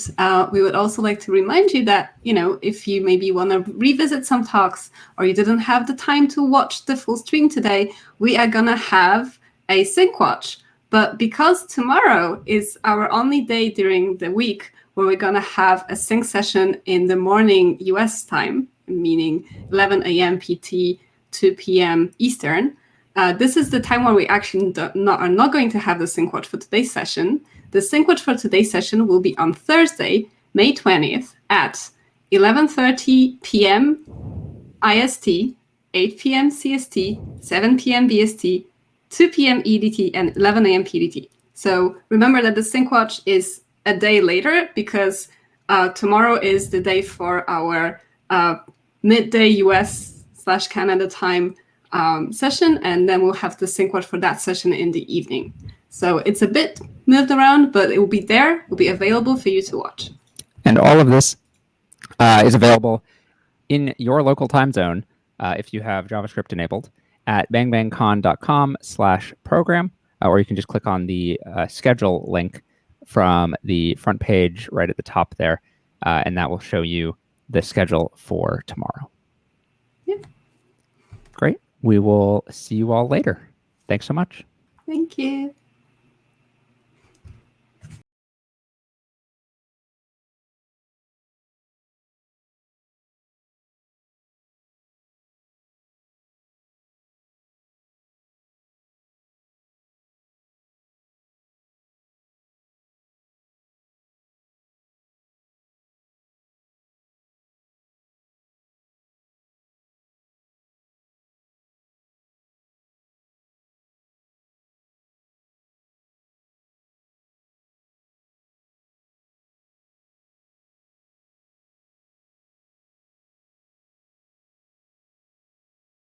we would also like to remind you that, you know, if you maybe want to revisit some talks or you didn't have the time to watch the full stream today, we are going to have a Syncwatch. But because tomorrow is our only day during the week where we're going to have a sync session in the morning US time, meaning 11 a.m. PT, 2 p.m. Eastern. This is the time when we actually are not going to have the Syncwatch for today's session. The Syncwatch for today's session will be on Thursday, May 20th at 11:30 p.m. IST, 8 p.m. CST, 7 p.m. BST, 2 p.m. EDT, and 11 a.m. PDT. So remember that the Syncwatch is a day later because tomorrow is the day for our midday US/Canada time session, and then we'll have the Syncwatch for that session in the evening. So it's a bit moved around, but it will be there, it will be available for you to watch. And all of this is available in your local time zone if you have JavaScript enabled at bangbangcon.com/program, or you can just click on the schedule link from the front page right at the top there, and that will show you the schedule for tomorrow. Yep. Great. We will see you all later. Thanks so much. Thank you.